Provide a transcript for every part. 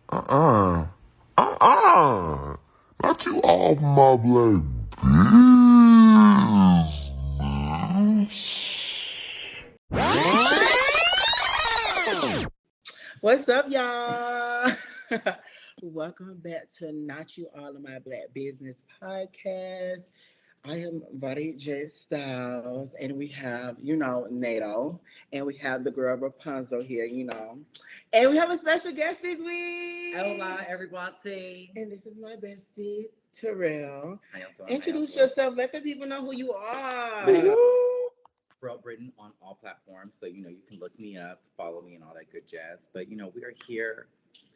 Uh-uh. Uh-uh. Not you off my black business. What's up, y'all? Welcome back to Not You All of My Black Business podcast. I am Vadi J Styles, and we have, NATO, and we have the girl Rapunzel here, and we have a special guest this week. Hola, everybody. And this is my bestie, Terrell. How y'all doing? Introduce yourself. Let the people know who you are. Terrell Britten on all platforms, so you can look me up, follow me, and all that good jazz. But we are here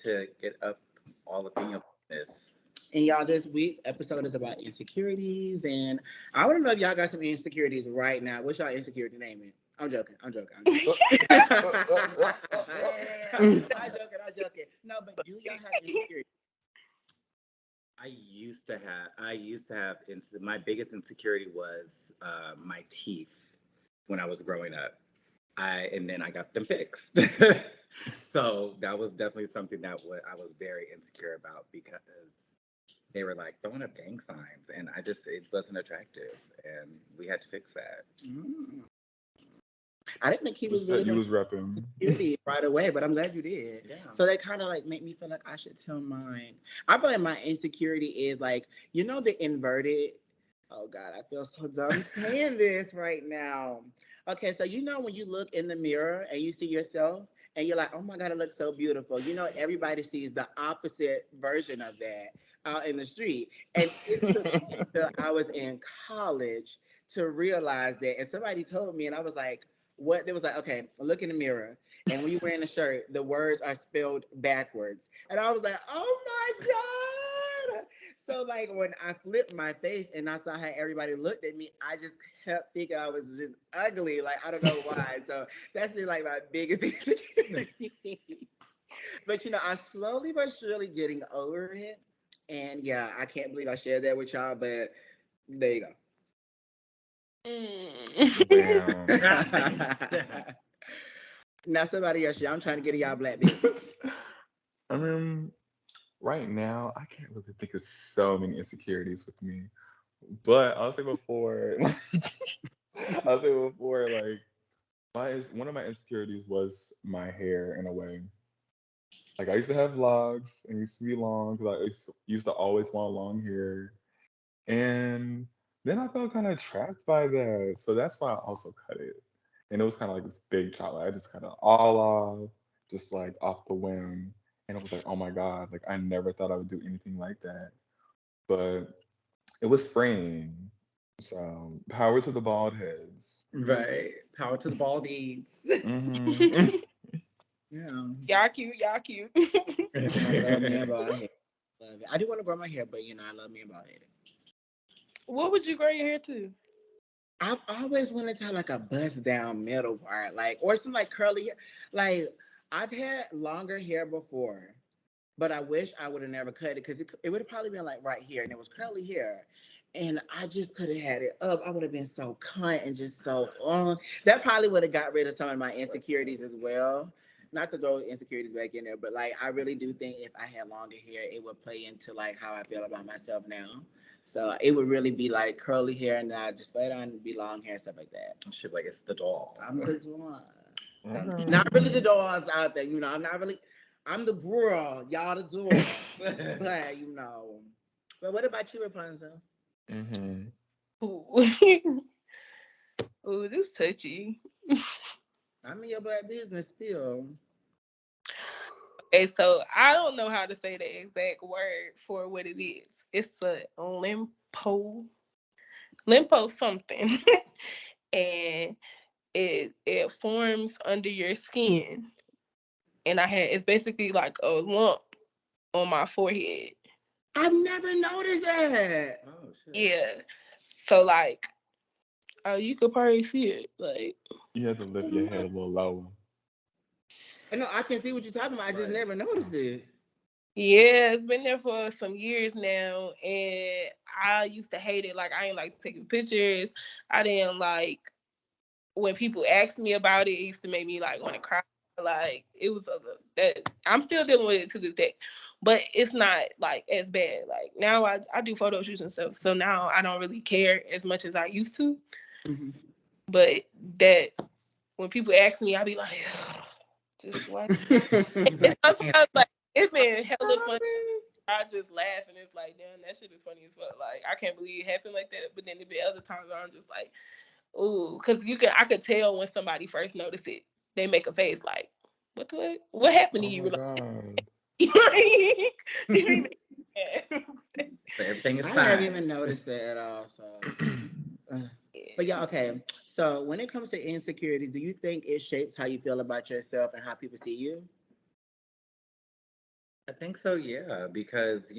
to get up all up in your business. And y'all, this week's episode is about insecurities, and I want to know if y'all got some insecurities right now. What's y'all insecurity name it? I'm joking. I'm joking. No, but do y'all have insecurities? I used to have my biggest insecurity was my teeth when I was growing up. And then I got them fixed. So that was definitely something that I was very insecure about, because they were like throwing up gang signs, and it wasn't attractive, and we had to fix that. Mm. I didn't think he was really. You was repping right away, but I'm glad you did. Yeah. So that kind of like made me feel like I should tell mine. I feel like my insecurity is like, the inverted. Oh God, I feel so dumb saying this right now. Okay, so when you look in the mirror and you see yourself and you're like, oh my God, it looks so beautiful. Everybody sees the opposite version of that out in the street. And it took me until I was in college to realize that. And somebody told me, and I was like, what? They was like, okay, look in the mirror. And when you're wearing a shirt, the words are spelled backwards. And I was like, oh my God. So like when I flipped my face and I saw how everybody looked at me, I just kept thinking I was just ugly. Like, I don't know why. So that's just like my biggest insecurity. But I'm slowly but surely getting over it. And yeah, I can't believe I shared that with y'all, but there you go. Now somebody else, I'm trying to get y'all black business. I mean, right now, I can't really think of so many insecurities with me. But I'll say before, like, one of my insecurities was my hair in a way. Like, I used to have locks and used to be long because I used to always want long hair. And then I felt kind of trapped by that. So that's why I also cut it. And it was kind of like this big chop. Like, I just cut it all off, just like off the whim. And it was like, oh my God, like I never thought I would do anything like that. But it was spring. So power to the bald heads. Right. Power to the baldies. Mm-hmm. Yeah. Y'all cute. I love me about hair. I do want to grow my hair, but I love me about it. What would you grow your hair to? I've always wanted to have like a bust down middle part, like, or some like curly hair. Like, I've had longer hair before, but I wish I would have never cut it because it would have probably been like right here, and it was curly hair. And I just could have had it up. I would have been so cunt and just so that probably would have got rid of some of my insecurities as well. Not to throw insecurities back in there, but like I really do think if I had longer hair, it would play into like how I feel about myself now. So it would really be like curly hair, and then I just let on be long hair, stuff like that. Shit, like it's the doll. I'm the one. Mm-hmm. Not really the dolls out there, I'm not really. I'm the girl, y'all the doll. But But what about you, Rapunzel? Mm-hmm. Ooh. Ooh, this touchy. I'm in your black business still. Okay, so I don't know how to say the exact word for what it is. It's a limpo something. And it forms under your skin. And it's basically like a lump on my forehead. I've never noticed that. Oh shit. Yeah. So like, you could probably see it. Like, You had to lift your head a little lower. I know I can see what you're talking about. I just never noticed it. yeah, it's been there for some years now, and I used to hate it. Like, I ain't like taking pictures. I didn't like when people asked me about it. It used to make me like want to cry. Like it was that I'm still dealing with it to this day, but it's not like as bad. Like now I do photo shoots and stuff, so now I don't really care as much as I used to. Mhm. But that when people ask me, I be like, just what? And sometimes like it's been hella funny. I just laugh and it's like, damn, that shit is funny as fuck. Like I can't believe it happened like that. But then there be other times where I'm just like, ooh, because I could tell when somebody first noticed it. They make a face like, what happened to Oh you? my Like, god. you be mad. So everything is I never fine. even noticed that at all. So, but yeah, okay. So when it comes to insecurities, do you think it shapes how you feel about yourself and how people see you? I think so, yeah, because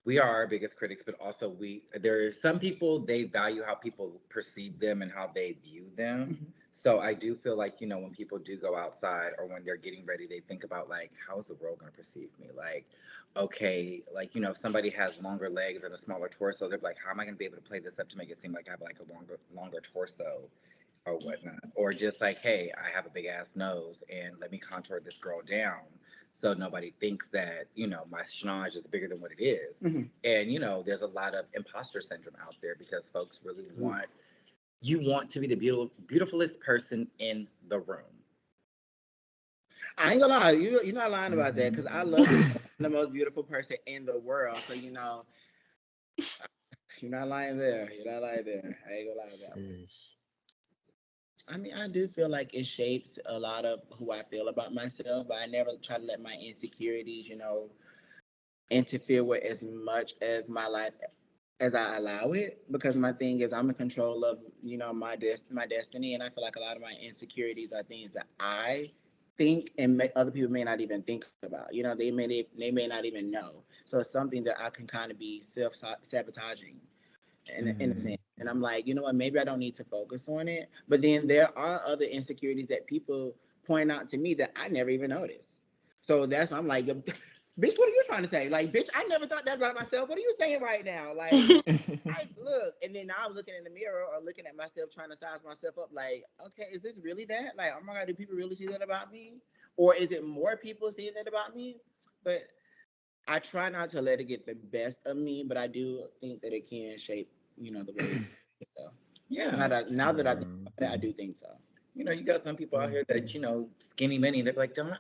we are our biggest critics, but also there are some people, they value how people perceive them and how they view them. Mhm. So I do feel like, when people do go outside or when they're getting ready, they think about like, how is the world going to perceive me? Like, okay, like, if somebody has longer legs and a smaller torso, they're like, how am I going to be able to play this up to make it seem like I have like a longer torso or whatnot? Or just like, hey, I have a big ass nose and let me contour this girl down so nobody thinks that my schnoz is bigger than what it is. Mhm. And there's a lot of imposter syndrome out there because folks really want to be the beautifulest person in the room. I ain't gonna lie, you're not lying about that because I love to be Mhm. the most beautiful person in the world. So you're not lying there. You're not lying there. I ain't gonna lie about that. Sheesh. I mean, I do feel like it shapes a lot of who I feel about myself, but I never try to let my insecurities, interfere with as much as my life as I allow it. Because my thing is, I'm in control of, my destiny, and I feel like a lot of my insecurities are things that I think and other people may not even think about. They may not even know. So it's something that I can kind of be self sabotaging in a sense. Mhm. And I'm like, you know what? Maybe I don't need to focus on it. But then there are other insecurities that people point out to me that I never even noticed. So I'm like, bitch, what are you trying to say? Like, bitch, I never thought that about myself. What are you saying right now? Like, I look, and then now I'm looking in the mirror or looking at myself, trying to size myself up. Like, okay, is this really that? Like, oh my god, do people really see that about me? Or is it more people seeing that about me? But I try not to let it get the best of me, but I do think that it can shape, the way. So Yeah. now that I think Yeah. about it, I do think so. You got some people out here that, Mhm. skinny mini, they're like, don't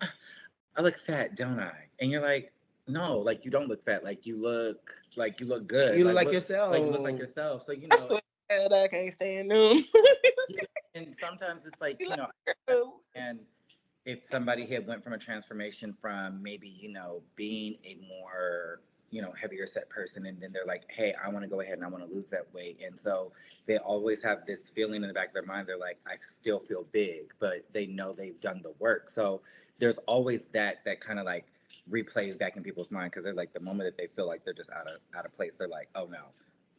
I look fat, don't I? And you're like, no, like you don't look fat. Like you look good. You look Like like look like you look like yourself. yourself. So I swear to God, I can't stand them. yeah. And sometimes it's like, Be like, I understand if somebody had went from a transformation from maybe being a more heavier set person, and then they're like, hey, I want to go ahead and I want to lose that weight, and so they always have this feeling in the back of their mind, they're like, I still feel big, but they know they've done the work. So there's always that kind of like replays back in people's mind, because they're like, the moment that they feel like they're just out of place, they're like, oh no,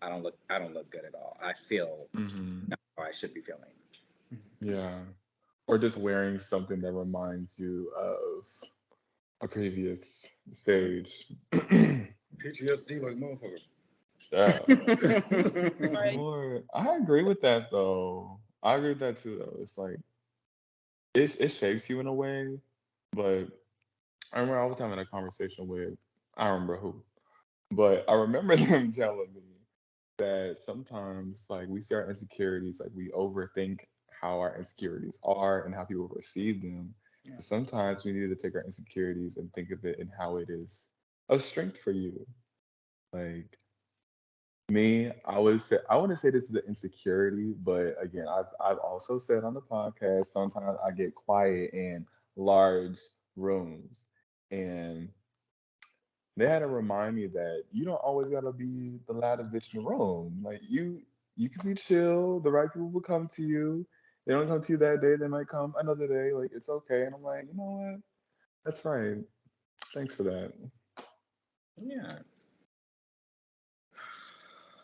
I don't look good at all. I feel Mhm. not how I should be feeling. Yeah. Or just wearing something that reminds you of a previous stage. PTSD like motherfucker. Yeah. right. Lord, I agree with that though. I agree with that too though. It's like it shapes you in a way, but I remember I was having a conversation with I don't remember who, but I remember them telling me that sometimes like we see our insecurities, like we overthink how our insecurities are and how people perceive them. Yeah. Sometimes we need to take our insecurities and think of it in how it is a strength for you. Like me, I wouldn't say this is an insecurity, but again, I've also said on the podcast sometimes I get quiet in large rooms, and they had to remind me that you don't always gotta be the loudest bitch in the room. Like you can be chill. The right people will come to you. They don't come to you that day. They might come another day. Like it's okay. And I'm like, you know what? That's right. Thanks for that. Yeah.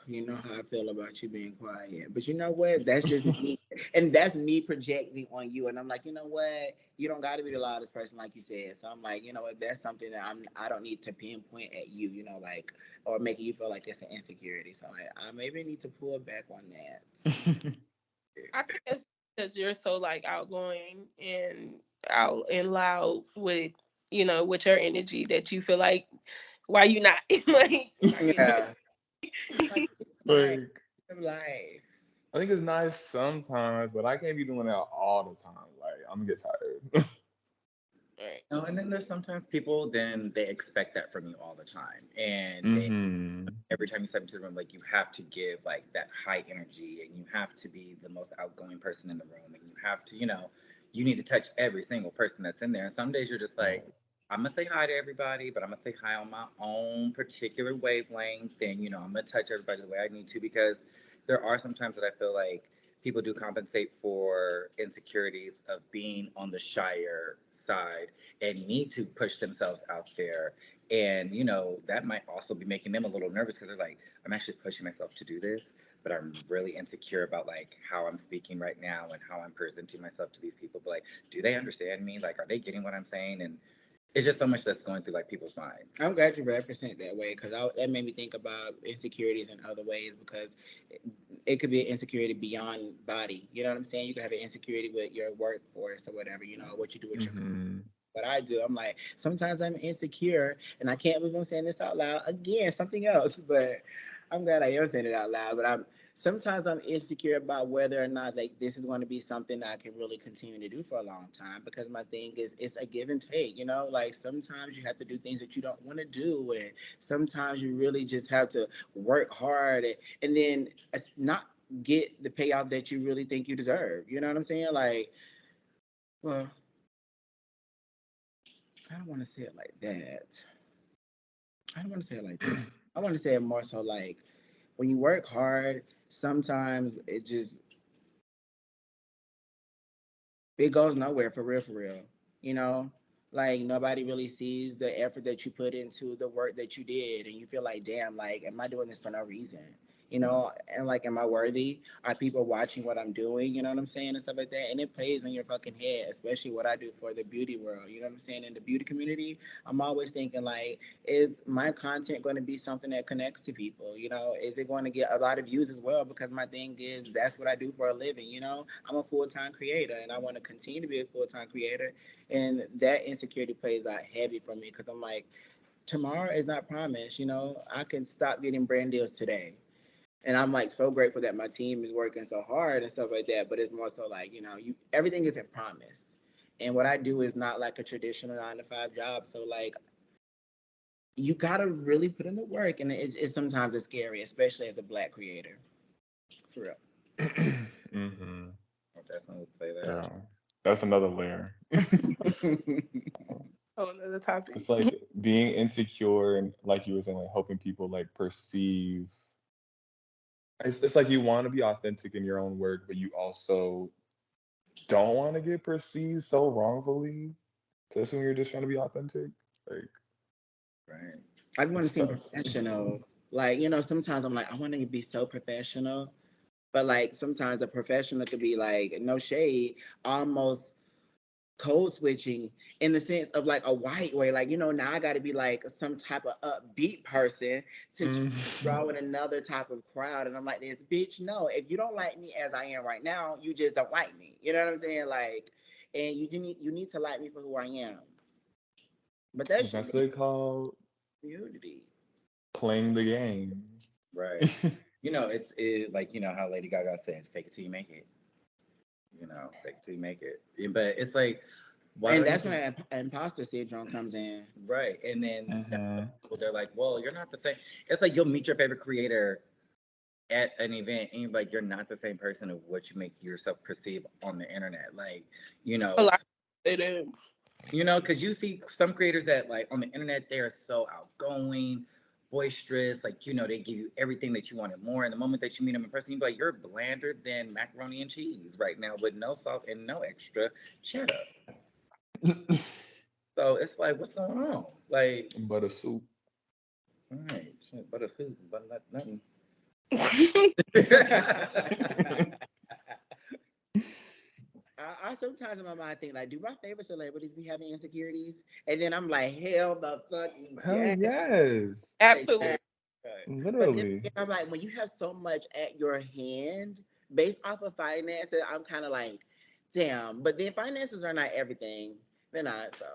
You know how I feel about you being quiet. But you know what? That's just me. And that's me projecting on you. And I'm like, you know what? You don't gotta be the loudest person like you said. So I'm like, you know what, that's something that I don't need to pinpoint at you, like, or making you feel like it's an insecurity. So I maybe need to pull back on that. I think that's because you're so like outgoing and out and loud with with your energy that you feel like why you not like Yeah. Like, it's life. Like, It's life. I think it's nice sometimes, but I can't be doing that all the time. Like, I'm gonna get tired. right. No, and then there's sometimes people then they expect that from you all the time, and they Mm-hmm. every time you step into the room, like you have to give like that high energy, and you have to be the most outgoing person in the room, and you have to, you need to touch every single person that's in there. And some days you're just like, Yes. I'm gonna say hi to everybody, but I'm gonna say hi on my own particular wavelength, and I'm gonna touch everybody the way I need to, because there are some times that I feel like people do compensate for insecurities of being on the shyer side and need to push themselves out there, and that might also be making them a little nervous because they're like, I'm actually pushing myself to do this, but I'm really insecure about like how I'm speaking right now and how I'm presenting myself to these people. But like, do they understand me? Like, are they getting what I'm saying? And it's just so much that's going through like people's minds. I'm glad you represent that way because that made me think about insecurities in other ways because it could be an insecurity beyond body. You know what I'm saying? You could have an insecurity with your workforce or whatever, what you do with your Mm-hmm. what I do. I'm like, sometimes I'm insecure, and I can't believe I'm saying this out loud again, something else, but I'm glad I am saying it out loud. But sometimes I'm insecure about whether or not like this is going to be something that I can really continue to do for a long time because my thing is it's a give and take, like sometimes you have to do things that you don't want to do, and sometimes you really just have to work hard and then it's not get the payoff that you really think you deserve. You know what I'm saying? Like, well, I don't want to say it like that. I don't want to say it like that. I want to say it more so like when you work hard, sometimes it goes nowhere for real, for real. You know, like nobody really sees the effort that you put into the work that you did, and you feel like, damn, like, am I doing this for no reason? And like, am I worthy? Are people watching what I'm doing? You know what I'm saying, and stuff like that. And it plays in your fucking head, especially what I do for the beauty world. You know what I'm saying? In the beauty community, I'm always thinking like, is my content going to be something that connects to people? Is it going to get a lot of views as well? Because my thing is that's what I do for a living. I'm a full-time creator and I want to continue to be a full-time creator. And that insecurity plays out heavy for me because I'm like, tomorrow is not promised. I can stop getting brand deals today. And I'm like so grateful that my team is working so hard and stuff like that. But it's more so like, everything isn't promised. And what I do is not like a traditional 9 to 5 job. So like you gotta really put in the work, and it's sometimes it's scary, especially as a Black creator. For real. Mm-hmm. I definitely would say that. Yeah. That's another layer. Oh, another topic. It's like being insecure and like you were saying, like helping people like perceive. It's like you want to be authentic in your own work, but you also don't want to get perceived so wrongfully. Especially when you're just trying to be authentic. Like, Right. I want to it's seem tough. professional. Like, sometimes I'm like, I want to be so professional. But like sometimes the professional could be like, no shade, almost code switching in the sense of like a white way. Like, now I got to be like some type of upbeat person to Mm. draw in another type of crowd. And I'm like, this bitch, no, if you don't like me as I am right now, you just don't like me. You know what I'm saying? Like, and you need to like me for who I am. But that shit That's be what they call unity. playing the game. Right. Like how Lady Gaga said, "Fake it till you make it." Fake it till you make it. But it's like, why And do I need that's to? when imposter syndrome comes in. Right. And then Hmm. they're like, well, you're not the same. It's like you'll meet your favorite creator at an event and you're like, you're not the same person of what you make yourself perceive on the internet. Like, you A know, lot. It is. because you see some creators that like on the internet, they are so outgoing, boisterous, like, they give you everything that you want and more. And the moment that you meet them in person, you're like, you're blander than macaroni and cheese right now with no salt and no extra cheddar. So it's like, what's going on? Like, But a soup. all right, shit, butter soup, but not nothing. I sometimes in my mind think like, do my favorite celebrities be having insecurities? And then I'm like, hell the fucking Hell yeah. yes. Like, Absolutely. yeah. But then Literally. again, I'm like, when you have so much at your hand, based off of finances, I'm kind of like, damn. But then finances are not everything. They're not. So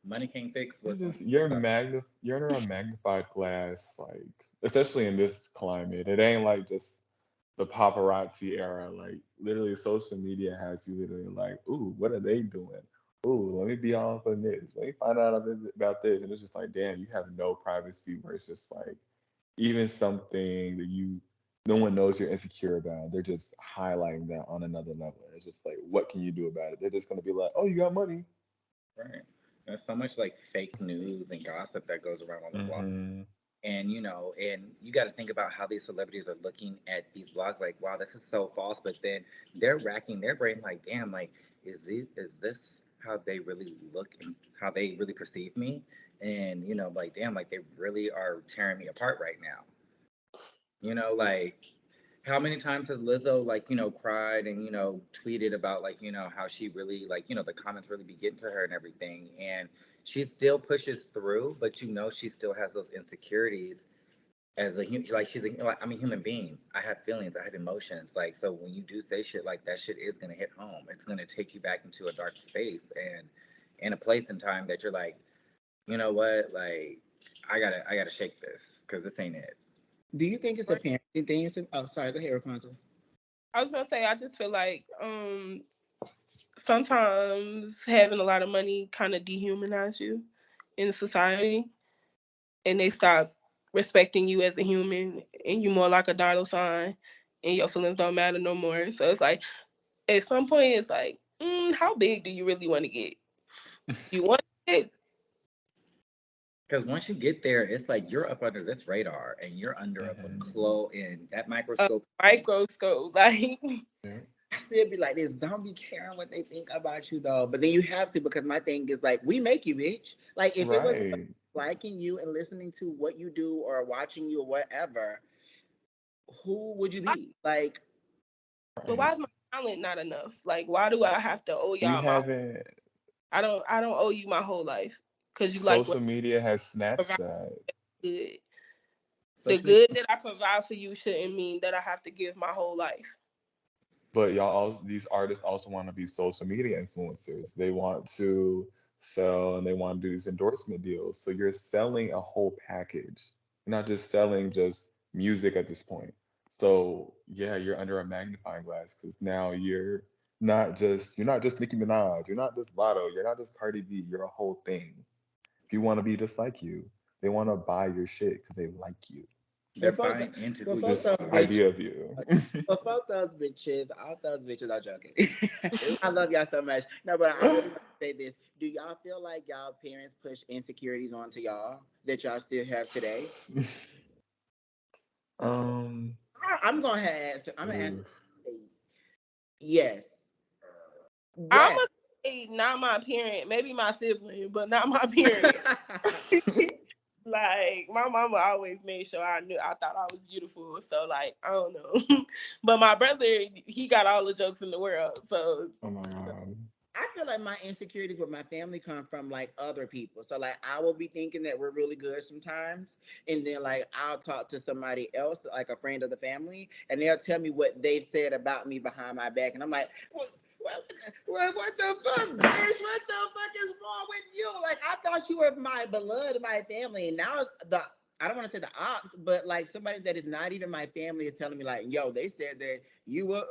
Money Can't Fix It's was one. just you're under a magnified glass, like especially in this climate. It ain't like just the paparazzi era. Like literally, social media has you literally like, ooh, what are they doing? Ooh, let me be on for this. Let me find out about this. And it's just like, damn, you have no privacy. Where it's just like, even something that no one knows you're insecure about, they're just highlighting that on another level. It's just like, what can you do about it? They're just gonna be like, oh, you got money. Right. There's so much like fake news and gossip that goes around on the blog. Mm-hmm. And you got to think about how these celebrities are looking at these blogs like, wow, this is so false. But then they're racking their brain like, damn, like, is this how they really look and how they really perceive me? And like, damn, like they really are tearing me apart right now. Like how many times has Lizzo like cried and tweeted about like how she really like the comments really be getting to her and everything, and she still pushes through, but she still has those insecurities as a like she's a like, I'm a human being. I have feelings, I have emotions. Like, so when you do say shit like that, shit is gonna hit home. It's gonna take you back into a dark space and in a place and time that you're like, you know what, like I gotta shake this because this ain't it. do you think it's a parenting thing? Oh, sorry. Go ahead, Rapunzel. I was gonna say I just feel like sometimes having a lot of money kind of dehumanize you in society, and they stop respecting you as a human, and you more like a dollar sign, and your feelings don't matter no more. So it's like at some point it's like, how big do you really want to get? You want to get Because once you get there, it's like you're up under this radar and you're under a Mm-hmm. close in that a microscope. microscope, like. Yeah. I still be like this. Don't be caring what they think about you though. But then you have to, because my thing is like, we make you, bitch. Like if it was Right. liking you and listening to what you do or watching you or whatever, who would you be? Like, But Right. why is my talent not enough? Like, why do I have to owe We y'all my? haven't. I don't owe you my whole life because you like what Social media has I snatched provide that. good. The Social media. good that I provide for you shouldn't mean that I have to give my whole life. But y'all also these artists also want to be social media influencers. They want to sell and they want to do these endorsement deals. So you're selling a whole package. You're not just selling just music at this point. So yeah, you're under a magnifying glass because now you're not just Nicki Minaj, you're not just Lotto, you're not just Cardi B, you're a whole thing. If you want to be just like you, they want to buy your shit because they like you. They're but fuck, buying into but who you fuck This those are. bitches. idea of you. But fuck those bitches. All those bitches are joking. I love y'all so much. No, but I really want to say this. Do y'all feel like y'all parents push insecurities onto y'all that y'all still have today? um I'm gonna answer. I'm gonna answer. oof. Yes. I'm What? gonna say not my parent, maybe my sibling, but not my parent. Like my mama always made sure I thought I was beautiful. So like I don't know, but my brother he got all the jokes in the world. So Oh my god. I feel like my insecurities with my family come from like other people. So like I will be thinking that we're really good sometimes, and then like I'll talk to somebody else, like a friend of the family, and they'll tell me what they've said about me behind my back, and I'm like, what the fuck, bitch? What the fuck is wrong with you? Like I thought you were my beloved, my family, and now the I don't want to say the ops, but like somebody that is not even my family is telling me like, yo, they said that you were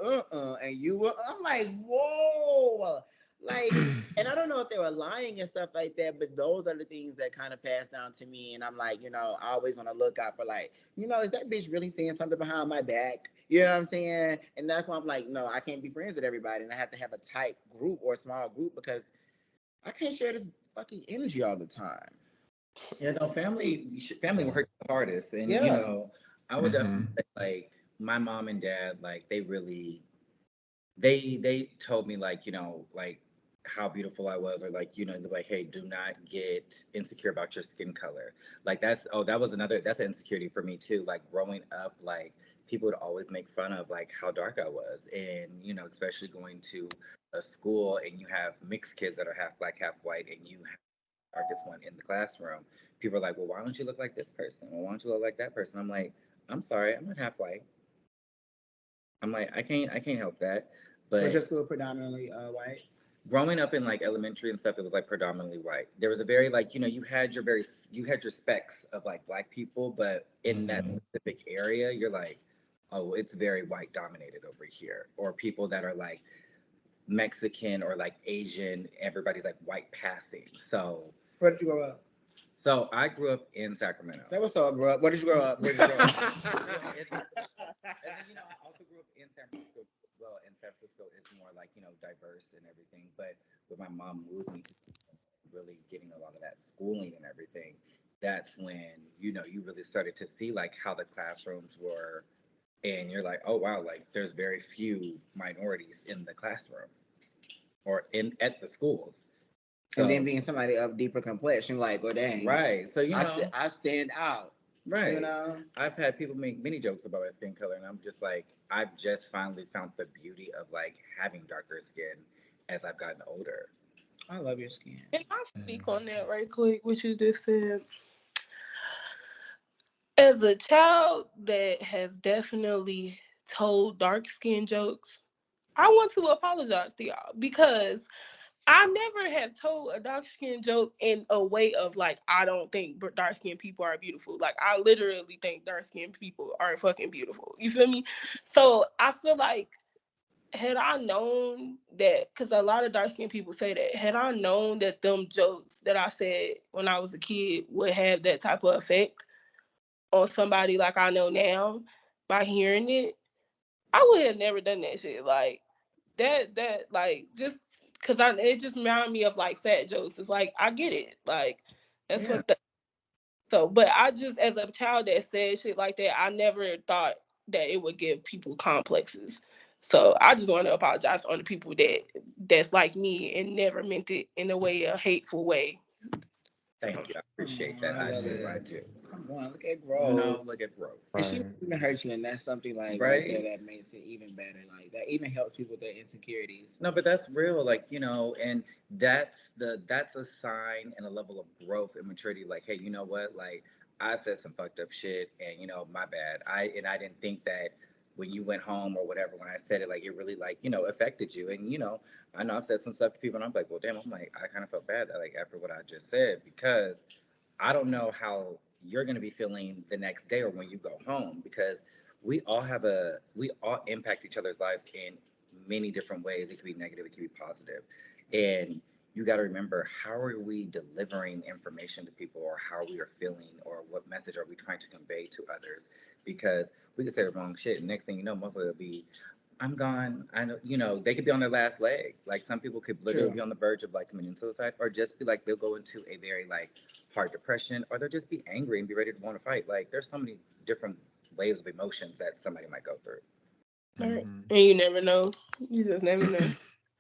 and you were. I'm like, whoa. Like, and I don't know if they were lying and stuff like that, but those are the things that kind of pass down to me. And I'm like, I always want to look out for like, is that bitch really saying something behind my back? You know what I'm saying? And that's why I'm like, no, I can't be friends with everybody. And I have to have a tight group or a small group because I can't share this fucking energy all the time. Yeah, no, family Yeah. works the hardest, and Yeah. I would Mm-hmm. definitely say like my mom and dad, like they really they told me like like how beautiful I was, or like they're like, hey, do not get insecure about your skin color. Like that's an insecurity for me too. Like growing up, like people would always make fun of like how dark I was, and especially going to a school and you have mixed kids that are half black, half white, and you have the darkest one in the classroom. People are like, well, why don't you look like this person? Well, why don't you look like that person? I'm like, I'm sorry, I'm not half white. I'm like, I can't help that. Was your But school predominantly white? growing up in like elementary and stuff, it was like predominantly white. There was a very like, you know, you had your specks of like black people, but in that specific area, you're like, oh, it's very white dominated over here. Or people that are like Mexican or like Asian, everybody's like white passing. Where did you grow up? So I grew up in Sacramento. That was so grow up. Where did you grow up? Where did you grow up? And then, you know, I also grew up in San Francisco. Well, and San Francisco is more like, you know, diverse and everything. But with my mom moving, really getting a lot of that schooling and everything, that's when, you know, you really started to see like how the classrooms were. And you're like, oh, wow, like there's very few minorities in the classroom or in at the schools. And then So, being somebody of deeper complexion, like, well, dang, right. So, you know, I stand out. right. You know, I've had people make many jokes about my skin color, and I'm just like, I've just finally found the beauty of like having darker skin as I've gotten older. I love your skin. Can I speak on that right quick? What you just said. As a child that has definitely told dark skin jokes, I want to apologize to y'all because I never have told a dark skin joke in a way of like I don't think dark skinned people are beautiful. Like I literally think dark skinned people are fucking beautiful. You feel me? So I feel like had I known that, because a lot of dark skinned people say that, had I known that them jokes that I said when I was a kid would have that type of effect on somebody like I know now by hearing it, I would have never done that shit. Like that like just because I it just reminded me of like fat jokes. It's like I get it. Like that's Yeah. what the so but I just as a child that said shit like that, I never thought that it would give people complexes. So I just want to apologize on the people that's like me and never meant it in a way, a hateful way. So Thank you. I appreciate Oh, that. I love I it. do. Come on, look at You growth. know, look at growth. And she Right. even hurt you, and that's something like right there Right? that makes it even better. Like that even helps people with their insecurities. No, but that's real. Like, you know, and that's a sign and a level of growth and maturity. Like, hey, you know what? Like, I said some fucked up shit, and you know, my bad. I didn't think that when you went home or whatever, when I said it, like it really like you know affected you. And you know, I know I've said some stuff to people, and I'm like, well, damn. I'm like, I kind of felt bad that like after what I just said because I don't know how you're going to be feeling the next day or when you go home because we all impact each other's lives in many different ways. It could be negative, it could be positive. And you got to remember how are we delivering information to people or how we are feeling or what message are we trying to convey to others because we could say the wrong shit and next thing you know motherfucker will be I'm gone. I know, you know, they could be on their last leg. Like some people could literally True. be on the verge of like committing suicide or just be like, they'll go into a very like hard depression or they'll just be angry and be ready to want to fight. Like there's so many different waves of emotions that somebody might go through. all right. Mm-hmm. And you never know. You just never know.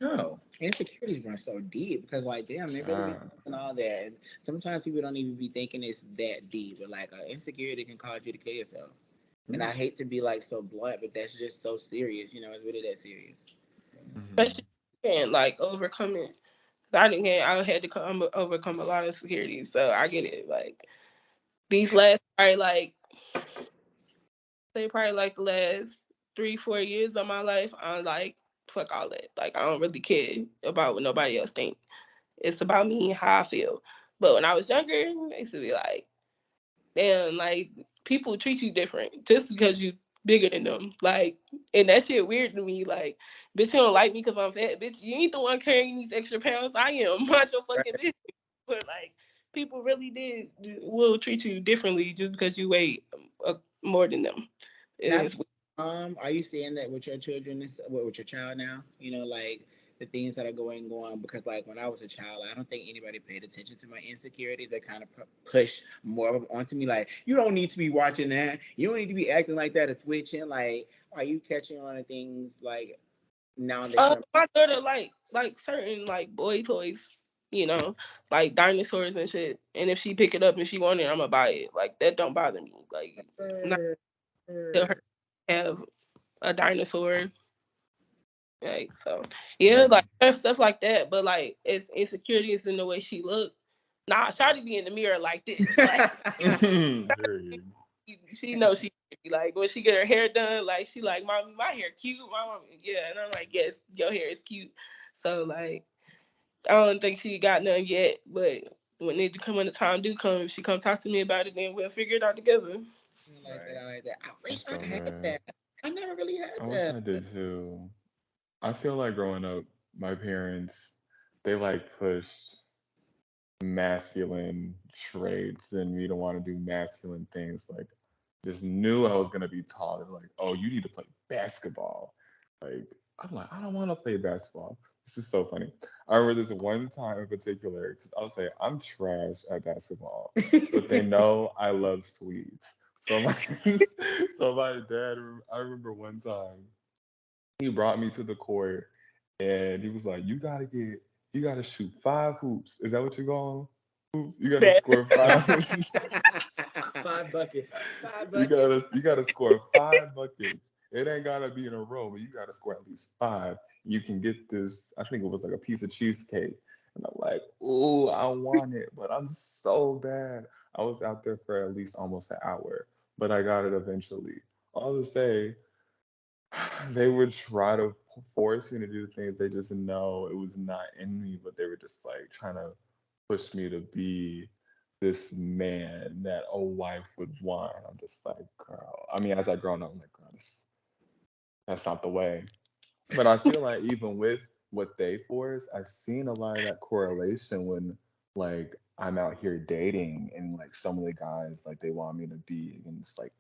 No. Insecurities run so deep because like damn, they really be and all that. And sometimes people don't even be thinking it's that deep, but like insecurity can cause you to kill yourself. And I Mm. hate to be like so blunt, but that's just so serious. You know, it's really that serious. Mm-hmm. Especially and like overcoming. I didn't get. I had to overcome a lot of insecurities, so I get it. Like these last, probably like say probably like the last 3-4 years of my life, I'm like fuck all that. Like I don't really care about what nobody else think. It's about me and how I feel. But when I was younger, I used to be like, damn, like people treat you different just because you bigger than them. Like, and that shit weird to me. Like, bitch, you don't like me because I'm fat. Bitch, you ain't the one carrying these extra pounds. I am. Mind your fucking Right. business. But like, people really will treat you differently just because you weigh more than them. Now, It's are you seeing that with your children, with your child now? You know, like the things that are going on because, like, when I was a child, I don't think anybody paid attention to my insecurities. They kind of push more of them onto me, like, you don't need to be watching that. You don't need to be acting like that or switching. Like, are you catching on to things like now that you're my daughter like certain like boy toys, like dinosaurs and shit. And if she pick it up and she want it, I'm gonna buy it. Like that don't bother me. Like I'm not tell her to have a dinosaur. Like so, yeah, like there's stuff like that. But like it's insecurities in the way she look. Nah, Shawty be in the mirror like this. Like Period. she knows she pretty. Like when she get her hair done, like she like, mommy, my hair cute. My mom, yeah, and I'm like, yes, your hair is cute. So like, I don't think she got none yet, but when it come when the time do come, if she come talk to me about it, then we'll figure it out together. I like that. I like that. I wish That's I so had good. that. I never really had I wish that. I did too. I feel like growing up, my parents, they like pushed masculine traits and me to want to do masculine things. Like, just knew I was gonna be taught. They're like, oh, you need to play basketball. Like, I'm like, I don't want to play basketball. This is so funny. I remember this one time in particular, because I'll say I'm trash at basketball, but they know I love sweets. So my, so my dad, I remember one time he brought me to the court and he was like, you gotta shoot 5 hoops. Is that what you're going? Hoops? You gotta That score five. 5 buckets. 5 buckets. You gotta score 5 buckets. It ain't gotta be in a row, but you gotta score at least five. You can get this, I think it was like a piece of cheesecake. And I'm like, ooh, I want it, but I'm so bad. I was out there for at least almost an hour, but I got it eventually. All to say, they would try to force me to do things they just know it was not in me, but they were just like trying to push me to be this man that a wife would want. I'm just like, girl. I mean, as I grown up, I'm like, girl, that's not the way. But I feel like even with what they force, I've seen a lot of that correlation when like I'm out here dating and like some of the guys like they want me to be in this like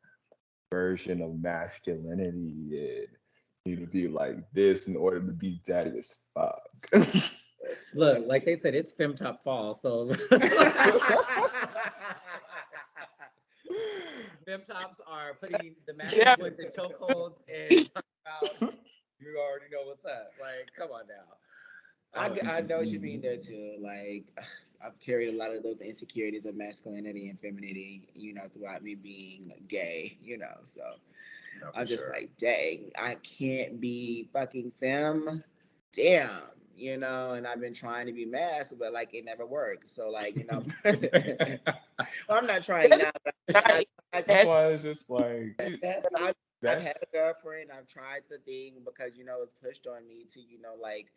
version of masculinity and you to be like this in order to be daddy as fuck. Look, like they said, it's Femtop Fall, so Femtops are putting the masses yeah, boys in chokeholds and talking about you already know what's up. Like, come on now. I know what you mean there too. Like I've carried a lot of those insecurities of masculinity and femininity, throughout me being gay. So No, for I'm just sure. like, dang, I can't be fucking femme. Damn, and I've been trying to be mask, but like it never works. So like, well, I'm not trying now. But not That's that. why it's just like I've had a that's girlfriend. I've tried the thing because it's pushed on me to like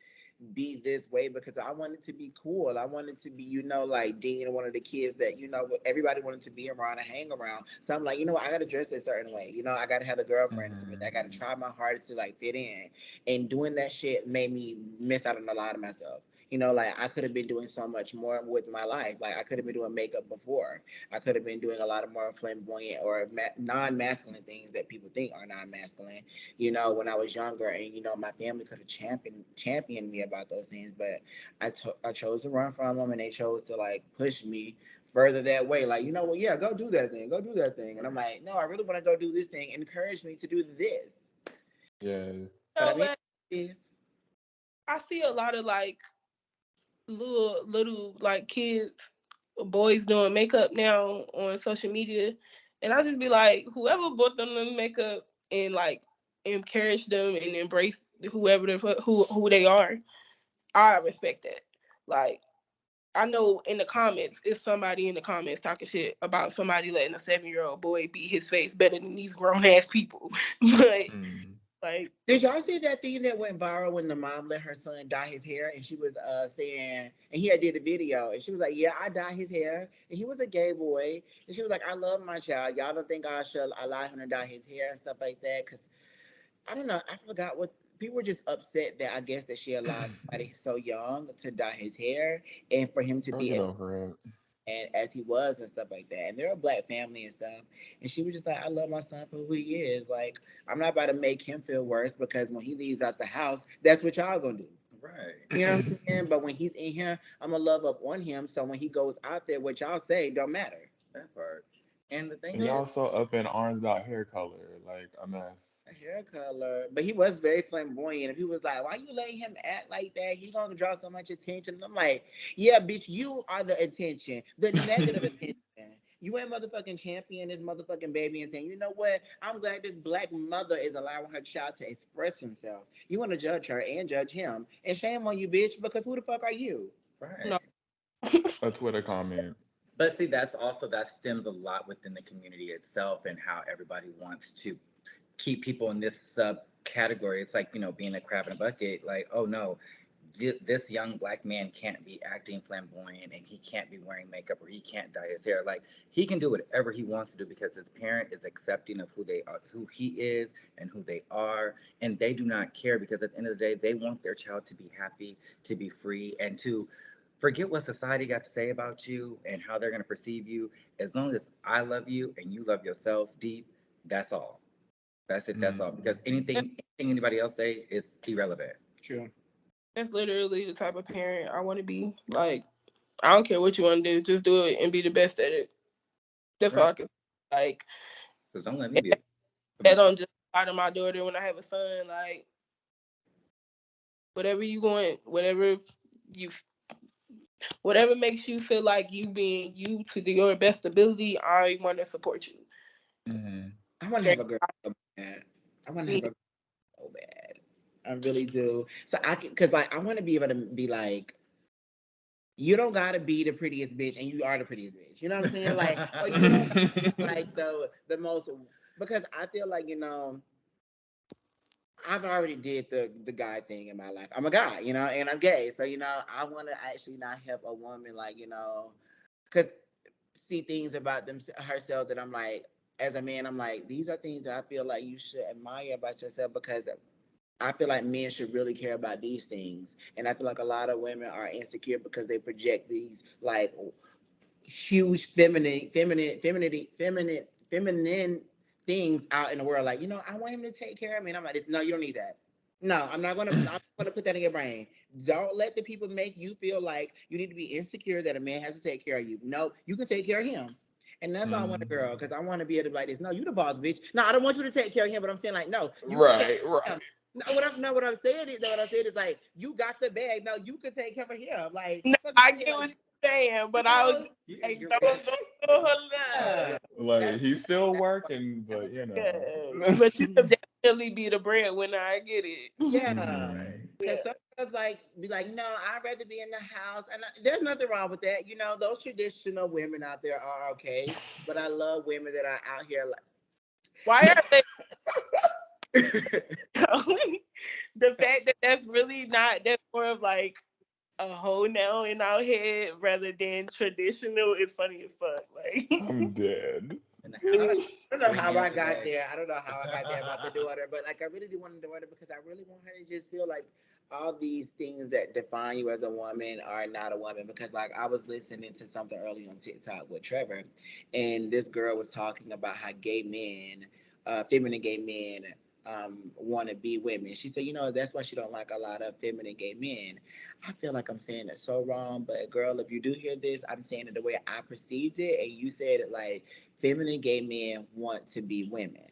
be this way because I wanted to be cool. I wanted to be like Dean, one of the kids that everybody wanted to be around and hang around. So I'm like, I got to dress a certain way. I got to have a girlfriend. So I got to try my hardest to like fit in. And doing that shit made me miss out on a lot of myself. Like I could have been doing so much more with my life. Like I could have been doing makeup before. I could have been doing a lot of more flamboyant or non-masculine things that people think are non-masculine. When I was younger, and my family could have championed me about those things, but I chose to run from them, and they chose to like push me further that way. Like, well, yeah, go do that thing, go do that thing, and I'm like, no, I really want to go do this thing. Encourage me to do this, yeah. but I No, mean, but this. I see a lot of like little like kids, boys doing makeup now on social media, and I just be like, whoever bought them the makeup and like encourage them and embrace whoever who they are, I respect that. Like I know in the comments, it's somebody in the comments talking shit about somebody letting a 7-year-old boy beat his face better than these grown ass people. But Mm. like, Did y'all see that thing that went viral when the mom let her son dye his hair and she was saying, and he had did a video and she was like, yeah, I dye his hair, and he was a gay boy, and she was like, I love my child. Y'all don't think I should allow him to dye his hair and stuff like that? Because I don't know, I forgot what people were just upset that I guess that she allowed somebody so young to dye his hair and for him to Girl, be get over it. and as he was and stuff like that. And they're a black family and stuff. And she was just like, I love my son for who he is. Like, I'm not about to make him feel worse because when he leaves out the house, that's what y'all gonna do. Right. You know what I'm saying? But when he's in here, I'm gonna love up on him. So when he goes out there, what y'all say don't matter. That part. And the thing And So is, y'all so up in arms about hair color, like a mess. hair color, but he was very flamboyant. If he was like, "Why you letting him act like that? He gonna draw so much attention." And I'm like, "Yeah, bitch, you are the attention, the negative attention. You ain't motherfucking champion this motherfucking baby and saying, you know what? I'm glad this black mother is allowing her child to express himself. You want to judge her and judge him, and shame on you, bitch, because who the fuck are you?" no, right. A Twitter comment. But see, that stems a lot within the community itself and how everybody wants to keep people in this subcategory. It's like, being a crab in a bucket. Like, oh no, this young black man can't be acting flamboyant and he can't be wearing makeup or he can't dye his hair. Like, he can do whatever he wants to do because his parent is accepting of who they are, who he is and who they are. And they do not care because at the end of the day, they want their child to be happy, to be free, and to forget what society got to say about you and how they're going to perceive you. As long as I love you and you love yourself deep, that's all. That's it. That's all. Because anything anybody else say is irrelevant. True. That's literally the type of parent I want to be. Like, I don't care what you want to do, just do it and be the best at it. That's all I can. Like, because don't let me be. That don't just apply to my daughter when I have a son. Like, whatever you want, whatever makes you feel like you being you to your best ability, I want to support you. Mm-hmm. I want to have a girl so bad. I want to have a girl so bad. I really do. So I can, cause like I want to be able to be like, you don't gotta be the prettiest bitch, and you are the prettiest bitch. You know what I'm saying? Like, oh, you don't like the most, because I feel like I've already did the guy thing in my life. I'm a guy, and I'm gay. So I want to actually not help a woman like cause see things about herself that I'm like, as a man, I'm like, these are things that I feel like you should admire about yourself, because I feel like men should really care about these things. And I feel like a lot of women are insecure because they project these like huge feminine things out in the world. Like, I want him to take care of me. And I'm like, no, you don't need that. No, I'm not gonna put that in your brain. Don't let the people make you feel like you need to be insecure that a man has to take care of you. No, you can take care of him. And that's why I want a girl, because I want to be able to be like this. No, you the boss, bitch. No, I don't want you to take care of him, but I'm saying like, no, you can take care of him. No, what I'm saying is like, you got the bag. No, you could take care of him. Like, no, I get what you're saying, but I was just like, don't her like he's still working, but but you could definitely be the breadwinner. I get it. Yeah, because some girls be like, no, I'd rather be in the house, and there's nothing wrong with that. Those traditional women out there are okay, but I love women that are out here like. Why are they? The fact that that's really not, that's more of like a hoe now in our head rather than traditional is funny as fuck. Like, I'm dead. I don't know how I got there. I don't know how I got there about the daughter, but like I really do want the daughter because I really want her to just feel like all these things that define you as a woman are not a woman. Because like I was listening to something early on TikTok with Trevor, and this girl was talking about how gay men, feminine gay men, want to be women. She said, that's why she don't like a lot of feminine gay men. I feel like I'm saying it so wrong, but girl, if you do hear this, I'm saying it the way I perceived it, and you said it like feminine gay men want to be women.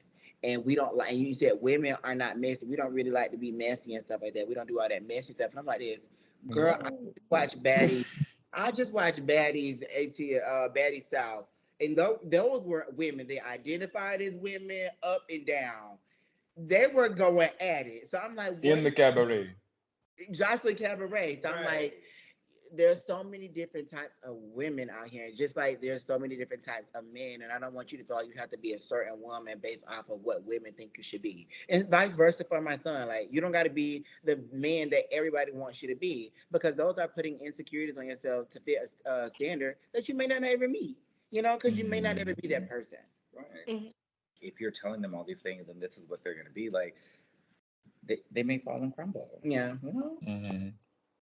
And we don't like, and you said women are not messy. We don't really like to be messy and stuff like that. We don't do all that messy stuff. And I'm like this, girl, I just watch Baddies. I just watched Baddies, Baddies South. And those were women. They identified as women up and down. They were going at it. So I'm like, in the cabaret. Jocelyn Cabaret. So I'm like, there's so many different types of women out here, just like there's so many different types of men. And I don't want you to feel like you have to be a certain woman based off of what women think you should be, and vice versa for my son. Like, you don't got to be the man that everybody wants you to be, because those are putting insecurities on yourself to fit a standard that you may not ever meet. Because you may not ever be that person. Right. Mm-hmm. If you're telling them all these things and this is what they're going to be like, they may fall and crumble. Yeah. Mm-hmm.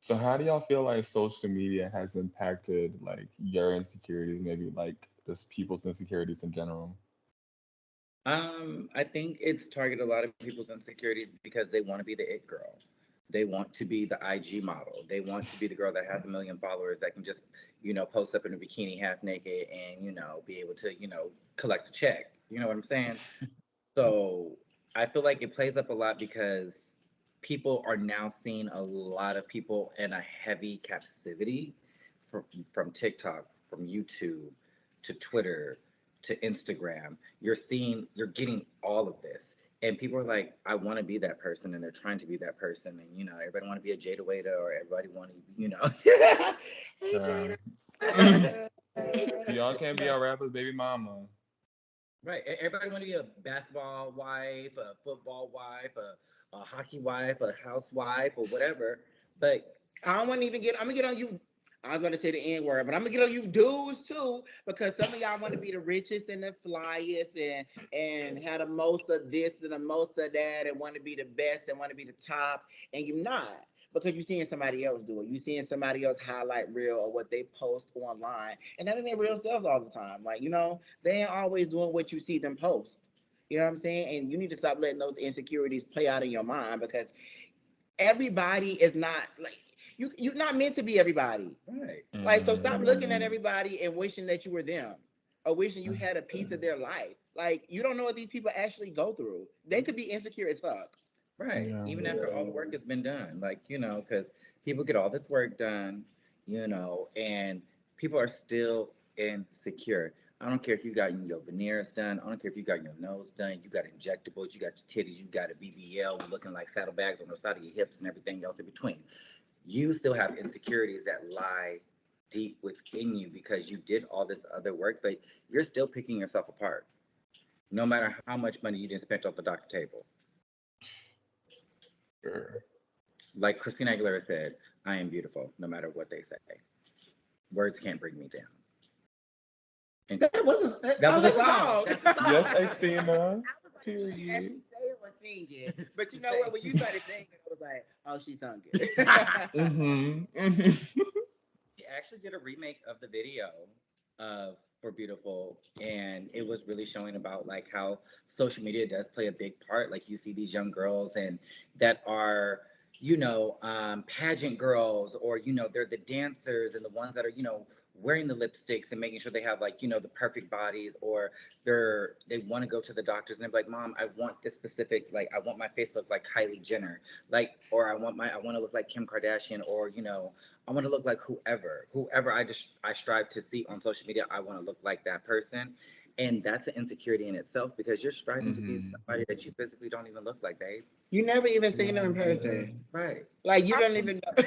So how do y'all feel like social media has impacted like your insecurities, maybe like just people's insecurities in general? I think it's targeted a lot of people's insecurities because they want to be the it girl. They want to be the IG model. They want to be the girl that has 1 million followers that can just, post up in a bikini half naked and, be able to, collect a check. You know what I'm saying? So I feel like it plays up a lot because people are now seeing a lot of people in a heavy captivity from TikTok, from YouTube to Twitter to Instagram. You're getting all of this. And people are like, I want to be that person, and they're trying to be that person. And, everybody want to be a Jada Waiter, or everybody want to, Hey, Jada. Y'all can't be our rapper's baby mama. Right. Everybody want to be a basketball wife, a football wife, a hockey wife, a housewife, or whatever. But I don't want to even get. I'm gonna get on you. I'm gonna say the N word, but I'm gonna get on you dudes too, because some of y'all want to be the richest and the flyest, and have the most of this and the most of that, and want to be the best and want to be the top, and you're not, because you're seeing somebody else do it. You're seeing somebody else highlight reel or what they post online, and that ain't their real selves all the time. Like, they ain't always doing what you see them post. You know what I'm saying? And you need to stop letting those insecurities play out in your mind, because everybody is not like you're not meant to be everybody. right. Like, so stop looking at Mm. everybody and wishing that you were them, or wishing you had a piece of their life. Like, you don't know what these people actually go through. They could be insecure as fuck. Right. Yeah. Even after all the work has been done. Like, because people get all this work done, and people are still insecure. I don't care if you got your veneers done. I don't care if you got your nose done. You got injectables. You got your titties. You got a BBL looking like saddlebags on the side of your hips and everything else in between. You still have insecurities that lie deep within you because you did all this other work, but you're still picking yourself apart. No matter how much money you didn't spend off the doctor table. Sure. Like Christina Aguilera said, I am beautiful, no matter what they say. Words can't bring me down. And That wasn't that was a that's song. That's a song. Yes, I Athena. was like, did she Period. actually say it or sing it? But you know what? When you started singing, I was like, oh, she sung it. He actually did a remake of the video of For Beautiful, and it was really showing about like how social media does play a big part. Like you see these young girls and that are pageant girls, or they're the dancers and the ones that are wearing the lipsticks and making sure they have like the perfect bodies, or they want to go to the doctors and they're like, mom, I want this specific, like I want my face to look like Kylie Jenner, like, or I want to look like Kim Kardashian, or I want to look like whoever I strive to see on social media. I want to look like that person. And that's an insecurity in itself, because you're striving to be somebody that you physically don't even look like, babe. You never even seen them in person. Right. Like, you don't even know.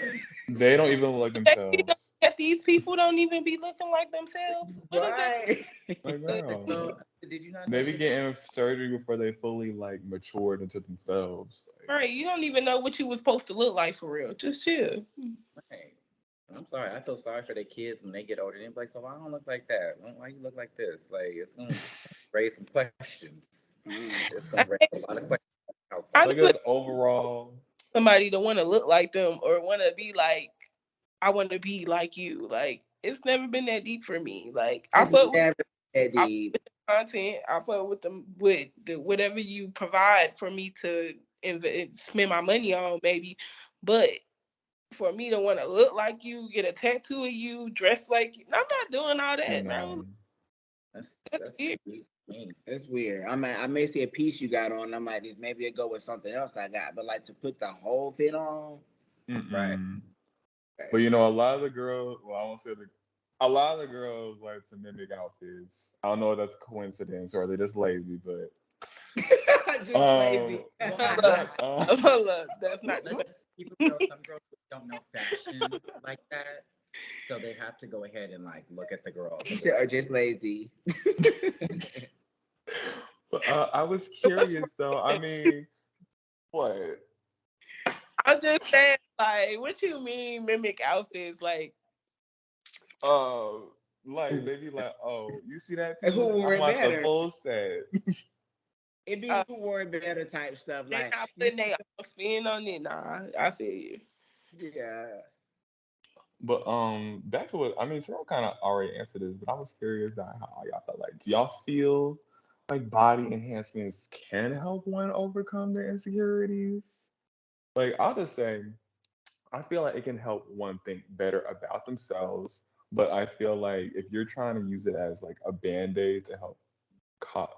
They don't even look like themselves. That these people don't even be looking like themselves. What is that? Right. Like, girl, So, did you not know they be getting surgery before they fully like matured into themselves. Like, Right, you don't even know what you was supposed to look like for real. Just chill. Right. I'm sorry. I feel sorry for their kids when they get older. They're like, so why I don't look like that? Why you look like this? Like, it's going to raise some questions. It's going to raise a lot of questions in the I household. so I just guess overall, somebody to want to look like them or want to be like, I want to be like you. Like, it's never been that deep for me. Like, I It's fuck with never that deep. content. I fuck with them with whatever you provide for me to spend my money on, maybe. But for me to want to look like you, get a tattoo of you, dress like you, I'm not doing all that. no. No, that's That's too weird. deep for me. It's weird. I may see a piece you got on. I'm like, this maybe it go with something else I got. But like, to put the whole fit on. Right. Mm-mm. But a lot of the girls, well, I won't say a lot of the girls like to mimic outfits. I don't know if that's a coincidence or they're just lazy, but Just lazy. Well, but Look, that's not the let's same. keep it real. Some girls don't know fashion like that. So they have to go ahead and like look at the girls He and be said, like, are just lazy. I was curious though. I mean, what? I'm just saying, like, what you mean mimic outfits? Like, Uh, like they be like, oh, you see that And who piece? I wore it want the better? full set. It be uh, who wore it better type stuff. they Like, not putting their own spin on it. Nah, I feel you. yeah. But back to what I mean. Terrell kind of already answered this, but I was curious about how y'all felt. Like, do y'all feel like body enhancements can help one overcome their insecurities? Like, I'll just say, I feel like it can help one think better about themselves. But I feel like if you're trying to use it as like a band-aid to help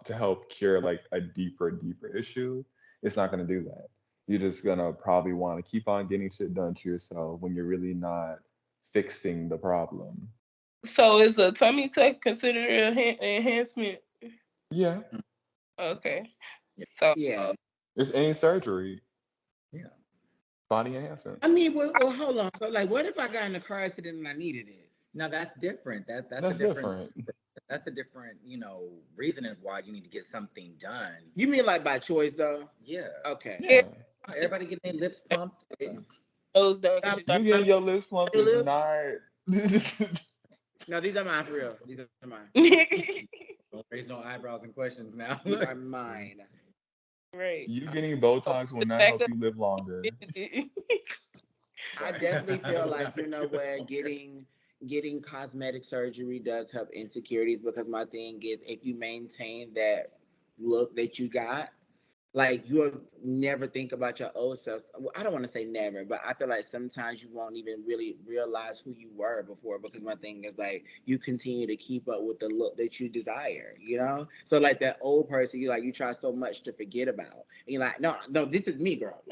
to help cure like a deeper issue, it's not going to do that. You're just going to probably want to keep on getting shit done to yourself when you're really not fixing the problem. So is a tummy tuck considered an enhancement? Yeah, Okay. yeah, So Yeah. it's any surgery, yeah. body enhancement. I mean, well, hold on. So, like, what if I got in a car accident and I needed it? Now that's different. That's a That's different. different. That's a different, reasoning why you need to get something done. You mean like by choice though? Yeah. Okay. Yeah. Yeah. Everybody getting their lips pumped. Those done 'cause you You thought getting your lips plumped is lips? not. No, these are mine for real. These are mine. Don't raise no eyebrows and questions now. These are mine. right. You getting Botox will not Back help up. you live longer. I definitely feel like what getting cosmetic surgery does help insecurities because my thing is if you maintain that look that you got, like you'll never think about your old self. Well, I don't want to say never, but I feel like sometimes you won't even really realize who you were before because my thing is like you continue to keep up with the look that you desire, you know? So like that old person, you try so much to forget about. And you're like, no, this is me, girl.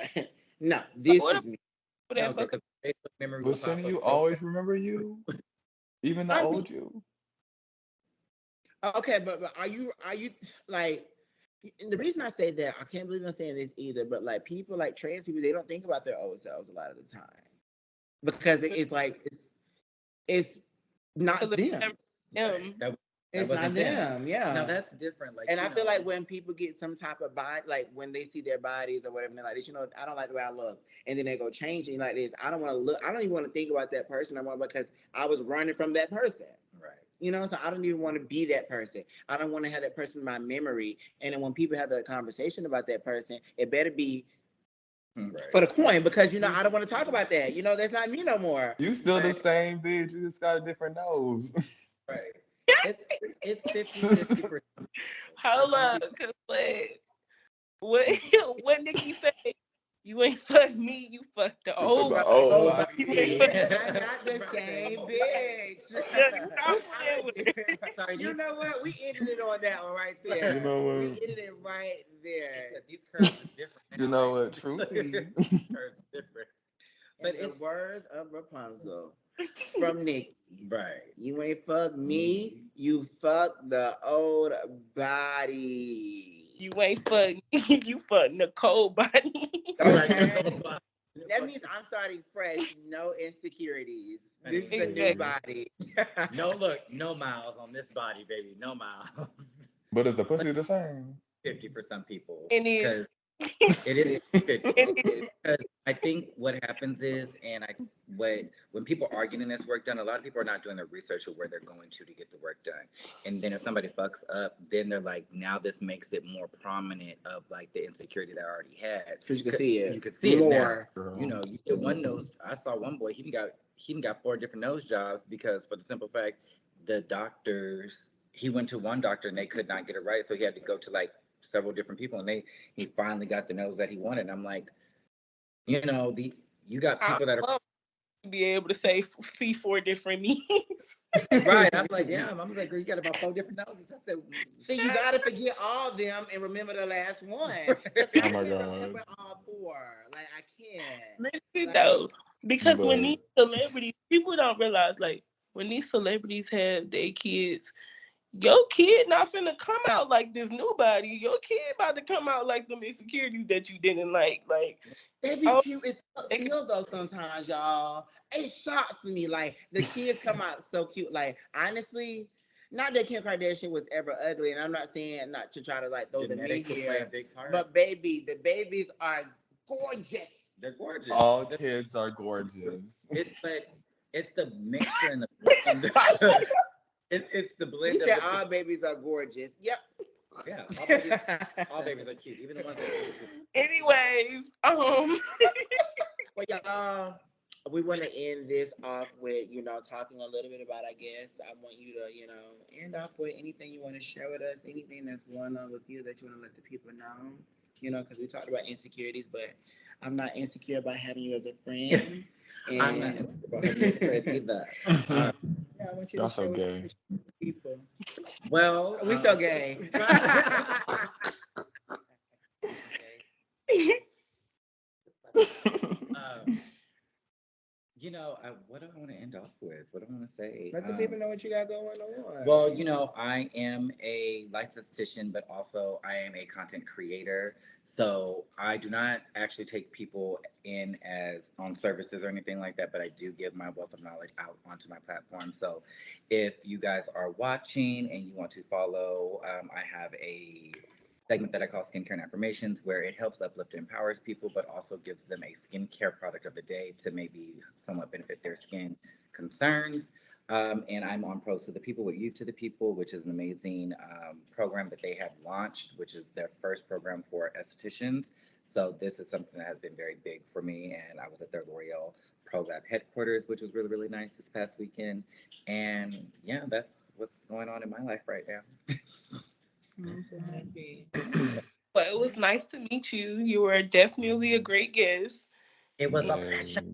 No, this What is me. No, about because Facebook memory will But pop shouldn't up you real always quick. remember you? Even the I mean, old you? okay, but are you like and the reason I say that, I can't believe I'm saying this either, but like people like trans people, they don't think about their old selves a lot of the time. Because it's like it's not them. them. That It's not wasn't them. them, yeah. Now that's different. Like And I feel like when people get some type of body, like when they see their bodies or whatever, they're like this, I don't like the way I look. And then they go changing like this. I don't want to look, I don't even want to think about that person anymore because I was running from that person. right. So I don't even want to be that person. I don't want to have that person in my memory. And then when people have that conversation about that person, it better be Right. for the coin because I don't want to talk about that. That's not me no more. You still the Like, same bitch. You just got a different nose. Right. It's 50-50%. Hold up, cause what what Nikki say? You ain't fuck me, you fucked the old The body. old oh, You body. ain't buddy, fuck I'm not the same bitch. yeah, you not playing with her. Sorry, You know what? We ended it on that one right You there. know We what? ended it right there. these curves is different. You know what? True tea. Curves is different. But But the it's words of Rapunzel from Nikki. right. You ain't fuck me, you fuck the old body. You ain't fuck me, you fuck Nicole body. Okay? That means I'm starting fresh, no insecurities. This is the new Exactly. body. No miles on this body, baby. No miles. But is the pussy the same? 50 for some people. And if Because it is 50. and Because I think what happens is, when people are getting this work done, a lot of people are not doing their research of where they're going to get the work done. And then if somebody fucks up, then they're like, now this makes it more prominent of like the insecurity that I already had. Because you can see it. You can see more. it now. You get one nose. I saw one boy. He even got 4 different nose jobs because for the simple fact, the doctors. He went to one doctor and they could not get it right, so he had to go to like several different people, and he finally got the nose that he wanted. And I'm like, you got I people that are love to be able to see 4 different memes. right. I'm like, damn. I was like, girl, you got about 4 different noses. I said, See, you gotta forget all of them and remember the last one. Because Oh I my can't God. remember all 4. Like I can't. Listen though, because when But these celebrities, people don't realize like when these celebrities have their kids, your kid not finna come out like this new body. Your kid about to come out like them insecurities that you didn't like. Like, They be oh, cute as still though sometimes, y'all. It shocks me. Like the kids come out so cute. Like honestly, not that Kim Kardashian was ever ugly, and I'm not saying not to try to like throw the me genetics will play a here, big part. but baby, the babies are gorgeous. They're gorgeous. all kids are gorgeous. It's the mixture and the blend. It's the blend. He of said the, all babies are gorgeous. Yep. yeah, all babies are cute. Even the ones that are cute too. anyways, Well, y'all, we want to end this off with, talking a little bit about, I guess, I want you to, end off with anything you want to share with us, anything that's going on with you that you want to let the people know, because we talked about insecurities, but I'm not insecure about having you as a friend. And I'm not insecure about having you as a friend either. yeah, I want you Y'all to so share gay. with people. Well, We so gay. what do I want to end off with? What do I want to say? Let the people know what you got going on. Well, you know, I am a licensed esthetician, but also I am a content creator. So I do not actually take people in as on services or anything like that, but I do give my wealth of knowledge out onto my platform. So if you guys are watching and you want to follow, I have a segment that I call Skincare and Affirmations, where it helps uplift and empowers people, but also gives them a skincare product of the day to maybe somewhat benefit their skin concerns. And I'm on Pros to the People with Youth to the People, which is an amazing program that they have launched, which is their first program for estheticians. So this is something that has been very big for me. And I was at their L'Oreal Pro Lab headquarters, which was really, really nice this past weekend. And yeah, that's what's going on in my life right now. I'm so happy. But it was nice to meet you. You were definitely a great guest. It was a Yes. pleasure.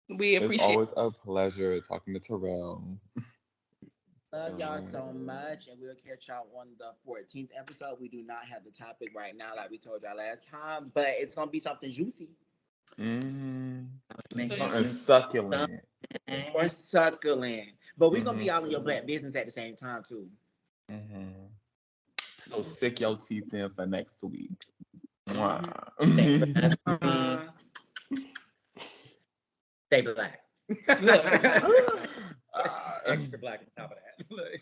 We It's appreciate always a pleasure talking to Terrell. Love y'all Alright. so much, and we'll catch y'all on the 14th episode. We do not have the topic right now, like we told y'all last time, but it's gonna be something juicy Something succulent. or succulent. But we're gonna Mhm. be all in your black business at the same time too. So stick your teeth in for next week. Thanks for Mwah. having me. Stay black. Look. Ah. Extra black on top of that. Look.